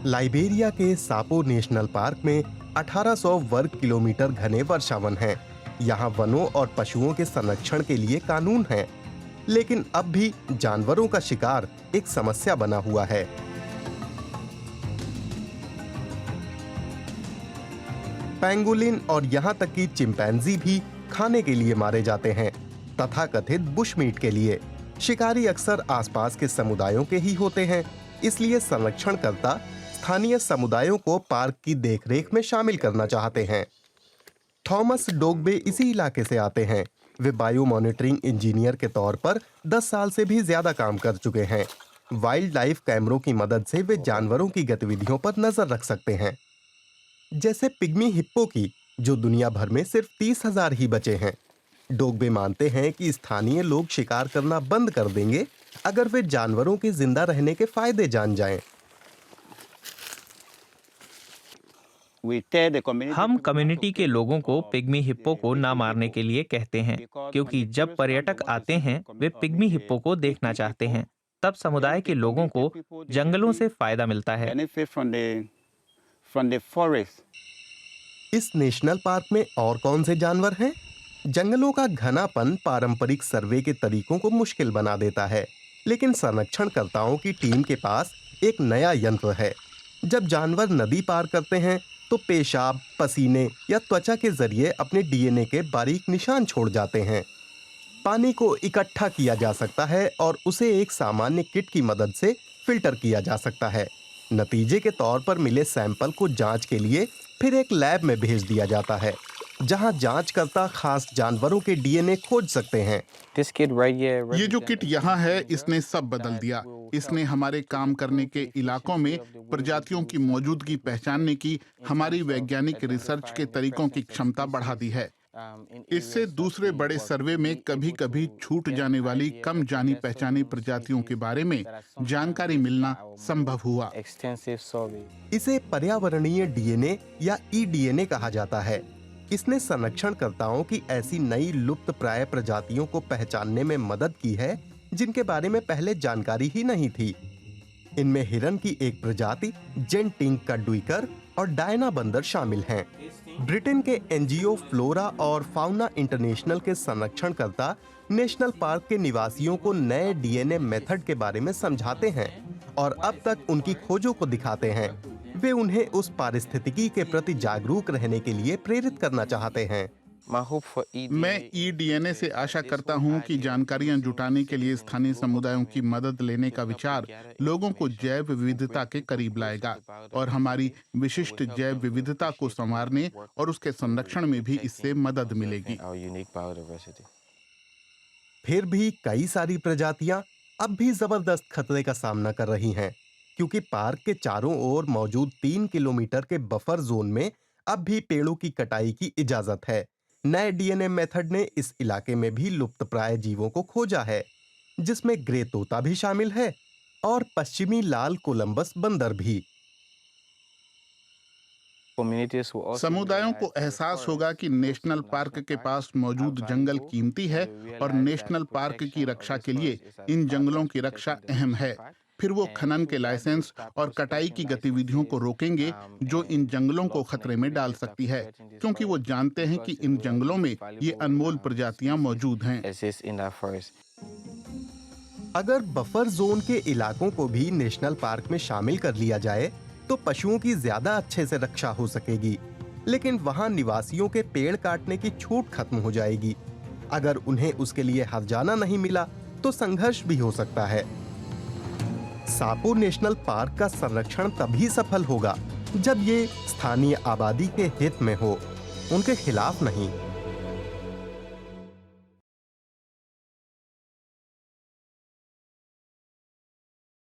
Liberia के सापो national park में 1800 वर्ग किलोमीटर घने वर्षावन हैं। यहाँ वनों और पशुओं के संरक्षण के लिए कानून हैं, लेकिन अब भी जानवरों का शिकार एक समस्या बना हुआ है। पेंगुलिन और यहाँ तक कि चिंपैंजी भी खाने के लिए मारे जाते हैं, तथाकथित बुशमीट के लिए। शिकारी अक्सर आसपास के समुदायों के ही होते हैं, इसलिए संरक्षणकर्ता स्थानीय समुदायों को पार्क की देखरेख में शामिल करना चाहते हैं। थॉमस डोगबे इसी इलाके से आते हैं। वे बायो मॉनिटरिंग इंजीनियर के तौर पर 10 साल से भी ज्यादा काम कर चुके हैं। वाइल्ड लाइफ कैमरों की मदद से वे जानवरों की गतिविधियों पर नजर रख सकते हैं, जैसे पिग्मी हिप्पो की, जो दुनिया भर में सिर्फ 30,000 ही बचे हैं। डोगबे मानते हैं कि स्थानीय लोग शिकार करना बंद कर देंगे अगर वे जानवरों के जिंदा रहने के फायदे जान जाएं। हम कम्युनिटी के लोगों को पिग्मी हिप्पो को ना मारने के लिए कहते हैं, क्योंकि जब पर्यटक आते हैं वे पिग्मी हिप्पो को देखना चाहते हैं। तब समुदाय के लोगों को जंगलों से फायदा मिलता है। इस नेशनल पार्क में और कौन से जानवर हैं? जंगलों का घनापन पारंपरिक सर्वे के तरीकों को मुश्किल बना देता है, लेकिन संरक्षणकर्ताओं की टीम के पास एक नया यंत्र है। जब जानवर नदी पार करते हैं तो पेशाब, पसीने या त्वचा के जरिए अपने डीएनए के बारीक निशान छोड़ जाते हैं। पानी को इकट्ठा किया जा सकता है और उसे एक सामान्य किट की मदद से फिल्टर किया जा सकता है। नतीजे के तौर पर मिले सैंपल को जांच के लिए फिर एक लैब में भेज दिया जाता है, जहां जांचकर्ता खास जानवरों के डीएनए खोज सकते हैं। ये जो किट यहाँ है, इसने सब बदल दिया। इसने हमारे काम करने के इलाकों में प्रजातियों की मौजूदगी पहचानने की हमारी वैज्ञानिक रिसर्च के तरीकों की क्षमता बढ़ा दी है। इससे दूसरे बड़े सर्वे में कभी-कभी छूट जाने वाली कम जानी पहचानी प्रजातियों के बारे में जानकारी मिलना संभव हुआ। इसे पर्यावरणीय डीएनए या ईडीएनए कहा जाता है। इसने संरक्षणकर्ताओं की ऐसी नई लुप्त प्राय प्रजातियों को पहचानने में मदद की है जिनके बारे में पहले जानकारी ही नहीं थी। इनमें हिरन की एक प्रजाति जेंटिंग का डुइकर और डायना बंदर शामिल हैं। ब्रिटेन के एनजीओ फ्लोरा और फाउना इंटरनेशनल के संरक्षणकर्ता नेशनल पार्क के निवासियों को नए डीएनए मेथड के बारे में समझाते हैं और अब तक उनकी खोजों को दिखाते हैं। वे उन्हें उस पारिस्थितिकी के प्रति जागरूक रहने के लिए प्रेरित करना चाहते हैं। मैं ईडीएनए से आशा करता हूं कि जानकारियां जुटाने के लिए स्थानीय समुदायों की मदद लेने का विचार लोगों को जैव विविधता के करीब लाएगा और हमारी विशिष्ट जैव विविधता को संवारने और उसके संरक्षण में भी इससे मदद मिलेगी। फिर भी कई सारी प्रजातियां अब भी जबरदस्त खतरे का सामना कर रही हैं, क्योंकि पार्क के चारों ओर मौजूद 3 किलोमीटर के बफर जोन में अब भी पेड़ों की कटाई की इजाजत है। नए डीएनए मेथड ने इस इलाके में भी लुप्तप्राय जीवों को खोजा है, जिसमें ग्रे तोता भी शामिल है और पश्चिमी लाल कोलंबस बंदर भी। समुदायों को एहसास होगा कि नेशनल पार्क के पास मौजूद जंगल कीमती है और नेशनल पार्क की रक्षा के लिए इन जंगलों की रक्षा अहम है। फिर वो खनन के लाइसेंस और कटाई की गतिविधियों को रोकेंगे जो इन जंगलों को खतरे में डाल सकती है, क्योंकि वो जानते हैं कि इन जंगलों में ये अनमोल प्रजातियां मौजूद हैं। अगर बफर जोन के इलाकों को भी नेशनल पार्क में शामिल कर लिया जाए तो पशुओं की ज्यादा अच्छे से रक्षा हो सकेगी, लेकिन वहां निवासियों के पेड़ काटने की छूट खत्म हो जाएगी। अगर उन्हें उसके लिए हर्जाना नहीं मिला तो संघर्ष भी हो सकता है। सापो नेशनल पार्क का संरक्षण तभी सफल होगा जब ये स्थानीय आबादी के हित में हो, उनके खिलाफ नहीं।